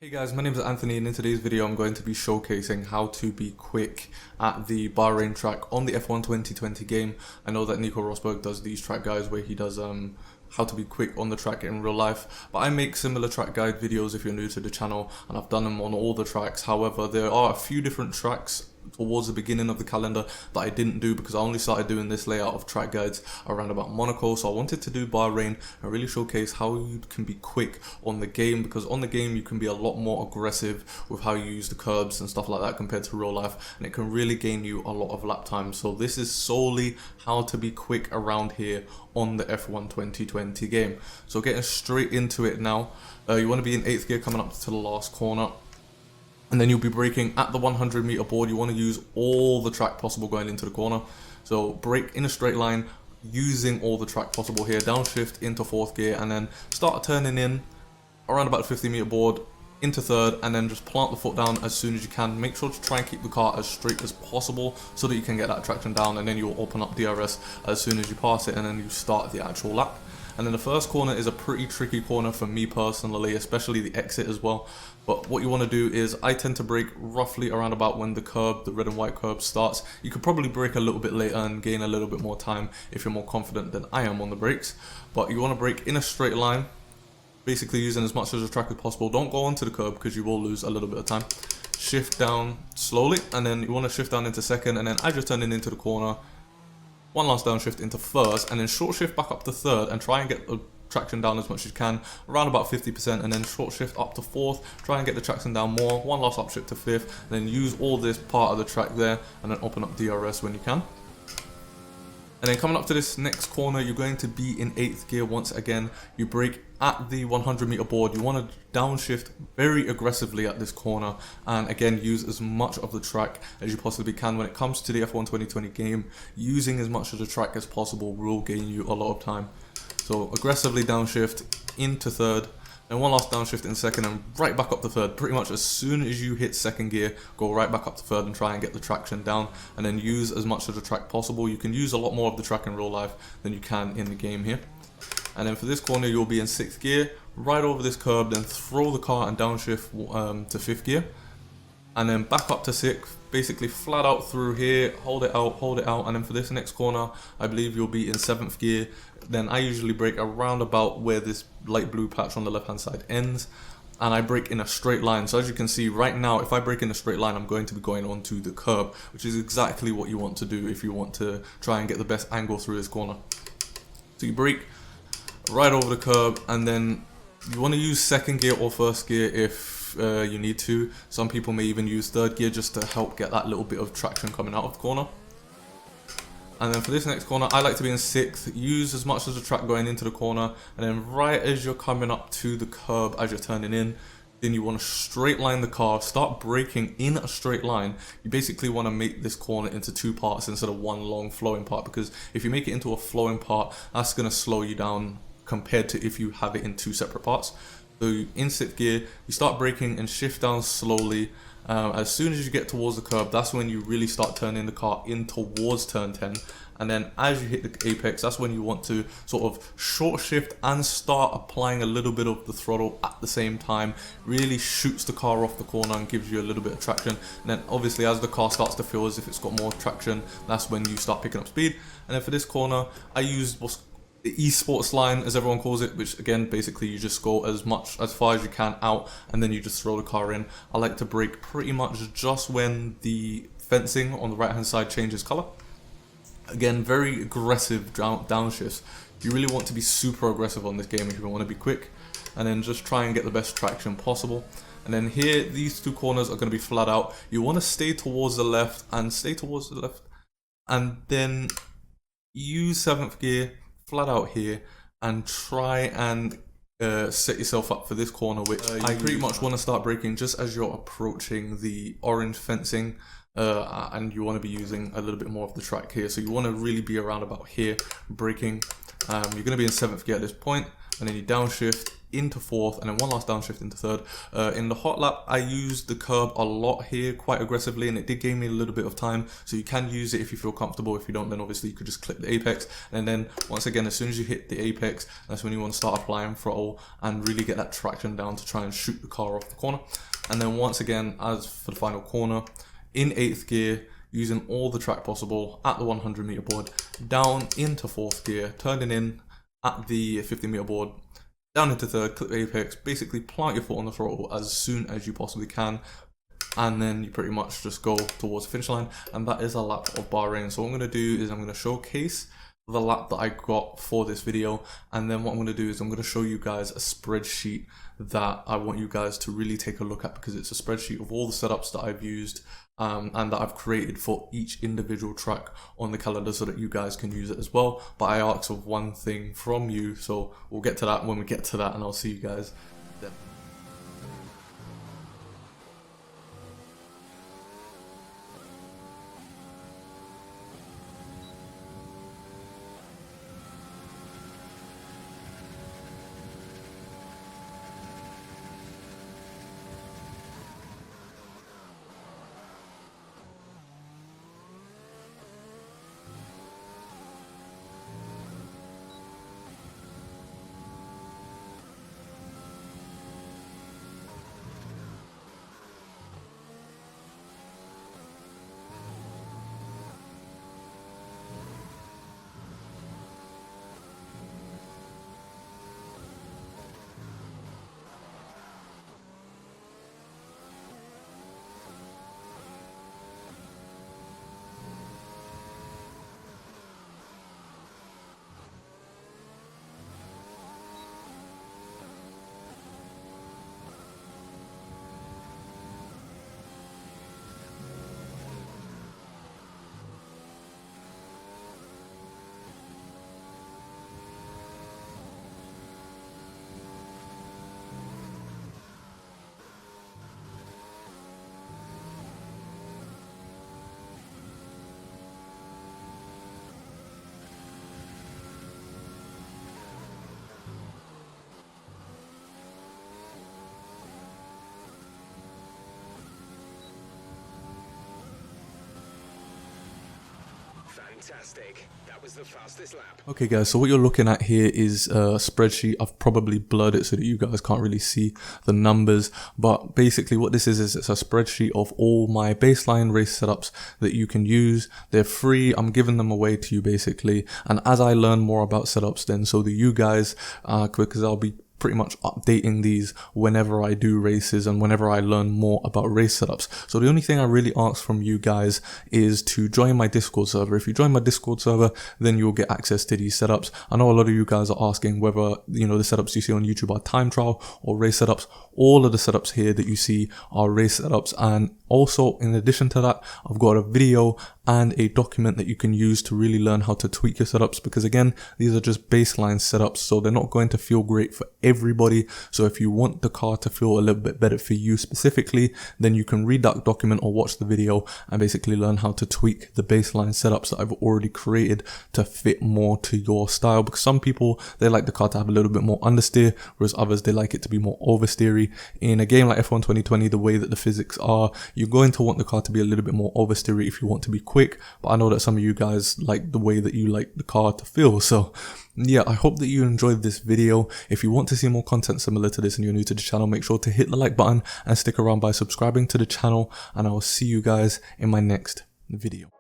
Hey guys, my name is Anthony and in today's video I'm going to be showcasing how to be quick at the Bahrain track on the F1 2020 game. I know that Nico Rosberg does these track guides where he does how to be quick on the track in real life, but I make similar track guide videos if you're new to the channel, and I've done them on all the tracks. However, there are a few different tracks towards the beginning of the calendar that I didn't do because I only started doing this layout of track guides around about Monaco. So I wanted to do Bahrain and really showcase how you can be quick on the game, because on the game you can be a lot more aggressive with how you use the curbs and stuff like that compared to real life, and it can really gain you a lot of lap time. So this is solely how to be quick around here on the F1 2020 game. So getting straight into it now, you want to be in 8th gear coming up to the last corner. And then you'll be braking at the 100 meter board. You want to use all the track possible going into the corner. So brake in a straight line, using all the track possible here. Downshift into 4th gear and then start turning in around about the 50 meter board into 3rd, and then just plant the foot down as soon as you can. Make sure to try and keep the car as straight as possible so that you can get that traction down, and then you'll open up DRS as soon as you pass it, and then you start the actual lap. And then the first corner is a pretty tricky corner for me personally, especially the exit as well. But what you want to do is, I tend to brake roughly around about when the curb, the red and white curb starts. You could probably brake a little bit later and gain a little bit more time if you're more confident than I am on the brakes. But you want to brake in a straight line, basically using as much of the track as possible. Don't go onto the curb because you will lose a little bit of time. Shift down slowly, and then you want to shift down into 2nd, and then as you're turning into the corner, one last downshift into 1st, and then short shift back up to 3rd and try and get the traction down as much as you can, around about 50%, and then short shift up to 4th, try and get the traction down more, one last upshift to 5th, and then use all this part of the track there, and then open up DRS when you can. And then coming up to this next corner, you're going to be in 8th gear once again. You brake at the 100 meter board. You want to downshift very aggressively at this corner, and again use as much of the track as you possibly can. When it comes to the F1 2020 game, using as much of the track as possible will gain you a lot of time. So aggressively downshift into 3rd, and one last downshift in 2nd, and right back up to 3rd. Pretty much as soon as you hit 2nd gear, go right back up to 3rd and try and get the traction down, and then use as much of the track possible. You can use a lot more of the track in real life than you can in the game here. And then for this corner, you'll be in 6th gear, right over this curb, then throw the car and downshift to 5th gear, and then back up to 6th, basically flat out through here, hold it out, and then for this next corner, I believe you'll be in 7th gear. Then I usually brake around about where this light blue patch on the left hand side ends, and I brake in a straight line. So as you can see right now, if I brake in a straight line, I'm going to be going onto the curb, which is exactly what you want to do if you want to try and get the best angle through this corner. So you brake right over the curb, and then you want to use 2nd gear or 1st gear if you need to. Some people may even use 3rd gear just to help get that little bit of traction coming out of the corner. And then for this next corner, I like to be in 6th, use as much of the track going into the corner, and then right as you're coming up to the curb, as you're turning in, then you want to straight line the car, start braking in a straight line. You basically want to make this corner into 2 parts instead of one long flowing part, because if you make it into a flowing part, that's going to slow you down compared to if you have it in 2 separate parts. So in 6th gear, you start braking and shift down slowly. As soon as you get towards the curb, that's when you really start turning the car in towards turn 10. And then as you hit the apex, that's when you want to sort of short shift and start applying a little bit of the throttle at the same time. Really shoots the car off the corner and gives you a little bit of traction. And then obviously as the car starts to feel as if it's got more traction, that's when you start picking up speed. And then for this corner, I use what's the esports line, as everyone calls it, which again basically you just go as far as you can out, and then you just throw the car in. I like to brake pretty much just when the fencing on the right hand side changes color. Again, very aggressive downshifts. You really want to be super aggressive on this game if you want to be quick, and then just try and get the best traction possible. And then here, these 2 corners are going to be flat out. You want to stay towards the left, and then use 7th gear flat out here, and try and set yourself up for this corner, which I pretty much want to start braking just as you're approaching the orange fencing, and you want to be using a little bit more of the track here. So you want to really be around about here braking. You're going to be in 7th gear at this point, and then you downshift into fourth, and then one last downshift into third. In the hot lap, I used the curb a lot here, quite aggressively, and it did give me a little bit of time, so you can use it if you feel comfortable. If you don't, then obviously you could just clip the apex, and then once again, as soon as you hit the apex, that's when you want to start applying throttle and really get that traction down to try and shoot the car off the corner. And then once again, as for the final corner, in 8th gear, using all the track possible at the 100 meter board, down into 4th gear, turning in at the 50 meter board, down into 3rd, clip the apex, basically plant your foot on the throttle as soon as you possibly can, and then you pretty much just go towards the finish line. And that is a lap of Bahrain. So what I'm going to do is I'm going to showcase the lap that I got for this video, and then what I'm going to do is I'm going to show you guys a spreadsheet that I want you guys to really take a look at, because it's a spreadsheet of all the setups that I've used and that I've created for each individual track on the calendar, so that you guys can use it as well. But I ask of one thing from you, so we'll get to that when we get to that, and I'll see you guys then. Fantastic. That was the fastest lap. Okay guys, so what you're looking at here is a spreadsheet. I've probably blurred it so that you guys can't really see the numbers, but basically what this is it's a spreadsheet of all my baseline race setups that you can use. They're free. I'm giving them away to you basically, and as I learn more about setups, then so do you guys, because I'll be pretty much updating these whenever I do races and whenever I learn more about race setups. So the only thing I really ask from you guys is to join my Discord server. If you join my Discord server, then you'll get access to these setups. I know a lot of you guys are asking whether, you know, the setups you see on YouTube are time trial or race setups. All of the setups here that you see are race setups, and also in addition to that, I've got a video and a document that you can use to really learn how to tweak your setups, because again, these are just baseline setups, so they're not going to feel great for everybody. So if you want the car to feel a little bit better for you specifically, then you can read that document or watch the video and basically learn how to tweak the baseline setups that I've already created to fit more to your style, because some people, they like the car to have a little bit more understeer, whereas others, they like it to be more oversteery. In a game like F1 2020, the way that the physics are, you're going to want the car to be a little bit more oversteery if you want to be quick, but I know that some of you guys like the way that you like the car to feel. So yeah, I hope that you enjoyed this video. If you want to see more content similar to this and you're new to the channel, make sure to hit the like button and stick around by subscribing to the channel, and I will see you guys in my next video.